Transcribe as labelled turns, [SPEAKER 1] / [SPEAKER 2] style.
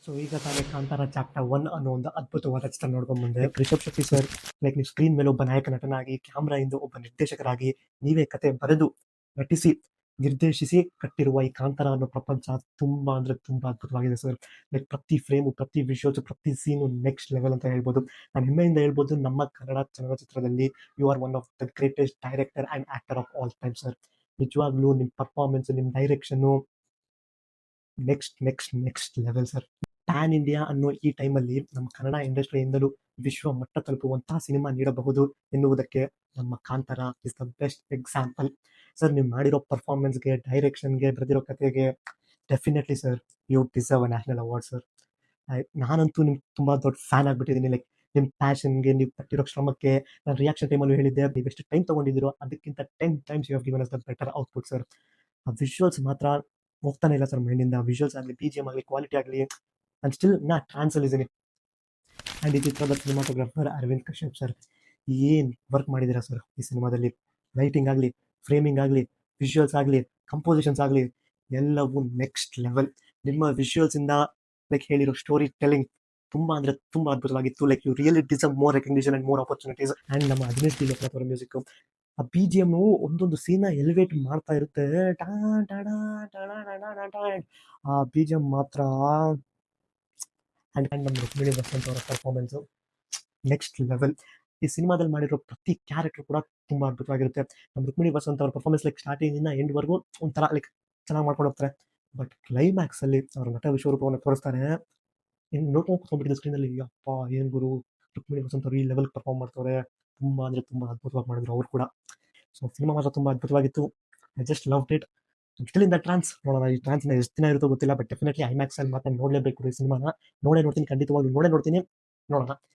[SPEAKER 1] So ಈಗ ತಾನೇ Kantara chapter 1 ಅನ್ನೋ ಒಂದು ಅದ್ಭುತವಾದ ಚಿತ್ರ ನೋಡ್ಕೊಂಡ್ ಬಂದೆ. ರಿಷಬ್ ಶೆಟ್ಟಿ ಸರ್ ನೀವು ಸ್ಕ್ರೀನ್ ಮೇಲೆ ಒಬ್ಬ ನಾಯಕ ನಟನಾಗಿ, ಕ್ಯಾಮ್ರಾ ಇಂದ ಒಬ್ಬ ನಿರ್ದೇಶಕರಾಗಿ ನೀವೇ ಕತೆ ಬರೆದು, ನಟಿಸಿ, ನಿರ್ದೇಶಿಸಿ ಕಟ್ಟಿರುವ ಈ ಕಾಂತಾರ ಅನ್ನೋ ಪ್ರಪಂಚ ತುಂಬಾ ಅಂದ್ರೆ ತುಂಬಾ ಅದ್ಭುತವಾಗಿದೆ ಸರ್. ಪ್ರತಿ ಫ್ರೇಮು, ಪ್ರತಿ ವಿಷುವಲ್ಸ್, ಪ್ರತಿ ಸೀನು ನೆಕ್ಸ್ಟ್ ಲೆವೆಲ್ ಅಂತ ಹೇಳ್ಬೋದು. ನಾನು ಹೆಮ್ಮೆಯಿಂದ ಹೇಳ್ಬೋದು, ನಮ್ಮ ಕನ್ನಡ ಚಲನಚಿತ್ರದಲ್ಲಿ you are one of the greatest director and actor of all time sir. ನಿಜವಾಗ್ಲೂ ನಿಮ್ಮ ಪರ್ಫಾರ್ಮೆನ್ಸ್, ನಿಮ್ಮ direction next level sir. Pan India ಅನ್ನೋ ಈ ಟೈಮಲ್ಲಿ ನಮ್ಮ ಕನ್ನಡ ಇಂಡಸ್ಟ್ರಿಯಿಂದಲೂ ವಿಶ್ವ ಮಟ್ಟ ತಲುಪುವಂತಹ ಸಿನಿಮಾ ನೀಡಬಹುದು ಎನ್ನುವುದಕ್ಕೆ ನಮ್ಮ Kantara is the best example sir. ನೀವು ಮಾಡಿರೋ ಪರ್ಫಾರ್ಮೆನ್ಸ್ಗೆ, ಡೈರೆಕ್ಷನ್ಗೆ, ಬರೆದಿರೋ ಕತೆಗೆ definitely sir you deserve a national award sir. ನಾನಂತೂ ನಿಮ್ಗೆ ತುಂಬ ದೊಡ್ಡ ಫ್ಯಾನ್ ಆಗಿಬಿಟ್ಟಿದ್ದೀನಿ. ನಿಮ್ಮ ಪ್ಯಾಷನ್ಗೆ, ನೀವು ಪಟ್ಟಿರೋ ಶ್ರಮಕ್ಕೆ ನಾನು ರಿಯಾಕ್ಷನ್ ಟೈಮಲ್ಲೂ ಹೇಳಿದ್ದೆ, ನೀವು ಎಷ್ಟು ಟೈಮ್ ತೊಗೊಂಡಿದ್ದೀರೋ ಅದಕ್ಕಿಂತ 10 times you have given us the better output sir. ಆ ವಿಜುವಲ್ಸ್ ಮಾತ್ರ ಹೋಗ್ತಾನೆ ಇಲ್ಲ ಸರ್ ಮೈಂಡಿಂದ. ವಿಜುವಲ್ಸ್ ಆಗಲಿ, BGM ಆಗಲಿ, ಕ್ವಾಲಿಟಿ ಆಗಲಿ, ನಾನು ಸ್ಟಿಲ್ ಟ್ರಾನ್ಸಲ್ಲಿ ಇದ್ದೀನಿ. ಆ್ಯಂಡ್ ಈ ಚಿತ್ರದ ಸಿನಿಮಾಟೋಗ್ರಾಫರ್ ಅರವಿಂದ್ ಕಶ್ಯಪ್ ಸರ್, ಏನು ವರ್ಕ್ ಮಾಡಿದ್ದೀರಾ ಸರ್ ಈ ಸಿನಿಮಾದಲ್ಲಿ. ಲೈಟಿಂಗ್ ಆಗಲಿ, ಫ್ರೇಮಿಂಗ್ ಆಗಲಿ, ವಿಜುವಲ್ಸ್ ಆಗಲಿ, ಕಂಪೋಸಿಷನ್ಸ್ ಆಗಲಿ, ಎಲ್ಲವೂ ನೆಕ್ಸ್ಟ್ ಲೆವೆಲ್. ನಿಮ್ಮ ವಿಜುವಲ್ಸಿಂದ ಹೇಳಿರೋ ಸ್ಟೋರಿ ಟೆಲ್ಲಿಂಗ್ ತುಂಬ ಅಂದರೆ ತುಂಬ ಅದ್ಭುತವಾಗಿತ್ತು. You really deserve more recognition and more opportunities. And ನಮ್ಮ ದಿನೇಶ್ ದಿಲೋಕರ್ ಅವರ ಮ್ಯೂಸಿಕ್, ಆ BGM ಒಂದೊಂದು ಸೀನ ಎಲಿವೇಟ್ ಮಾಡ್ತಾ ಇರುತ್ತೆ. ಟಾ ಟಡಾ ಟಡಾ ಟಡಾ ಟಡಾ. ಆ BGM ಮಾತ್ರ. ಆ್ಯಂಡ್ ನಮ್ಮ ರುಕ್ಮಿಣಿ ವಸಂತ್ ಅವರ ಪರ್ಫಾರ್ಮೆನ್ಸು ನೆಕ್ಸ್ಟ್ ಲೆವೆಲ್. ಈ ಸಿನಿಮಾದಲ್ಲಿ ಮಾಡಿರೋ ಪ್ರತಿ ಕ್ಯಾರೆಕ್ಟರ್ ಕೂಡ ತುಂಬ ಅದ್ಭುತವಾಗಿರುತ್ತೆ. ನಮ್ಮ ರುಕ್ಮಿಣಿ ವಸಂತ್ ಅವ್ರ ಪರ್ಫಾರ್ಮೆನ್ಸ್ ಸ್ಟಾರ್ಟಿಂಗಿಂದ ಎಂಡ್ವರೆಗೂ ಒಂಥರ ಚೆನ್ನಾಗಿ ಮಾಡ್ಕೊಂಡು ಹೋಗ್ತಾರೆ. ಬಟ್ ಕ್ಲೈಮ್ಯಾಕ್ಸಲ್ಲಿ ಅವ್ರ ನಟ ವಿಶ್ವರೂಪವನ್ನು ತೋರಿಸ್ತಾರೆ. ಇನ್ನು ನೋಡ್ಕೊಂಡು ಕೂತ್ಕೊಂಡ್ಬಿಟ್ಟಿದ್ದೆ ಸ್ಕ್ರೀನಲ್ಲಿ, ಅಪ್ಪ ಏನು ಗುರು, ರುಕ್ಮಿಣಿ ವಸಂತ್ ಅವರು ಈ ಲೆವೆಲ್ ಪರ್ಫಾರ್ಮ್ ಮಾಡ್ತಾರೆ. ತುಂಬ ಅಂದರೆ ತುಂಬ ಅದ್ಭುತವಾಗಿ ಮಾಡಿದ್ರು ಅವರು ಕೂಡ. ಸೊ ಸಿನಿಮಾ ಮಾತ್ರ ತುಂಬ ಅದ್ಭುತವಾಗಿತ್ತು. I just loved it. Still in the trance. ನೋಡೋಣ ಈ ಟ್ರಾನ್ಸ್ನ ಎಷ್ಟು ದಿನ ಇರುತ್ತೋ ಗೊತ್ತಿಲ್ಲ, ಬಟ್ ಡೆಫಿನೆಟ್ಲಿ ಐಮ್ಯಾಕ್ಸಲ್ಲಿ ಮಾತ್ರ ನೋಡಲೇಬೇಕು ಈ ಸಿನಿಮಾನ. ನೋಡೇ ನೋಡ್ತೀನಿ, ಖಂಡಿತವಾಗ್ಲೂ ನೋಡೇ ನೋಡ್ತೀನಿ. ನೋಡೋಣ.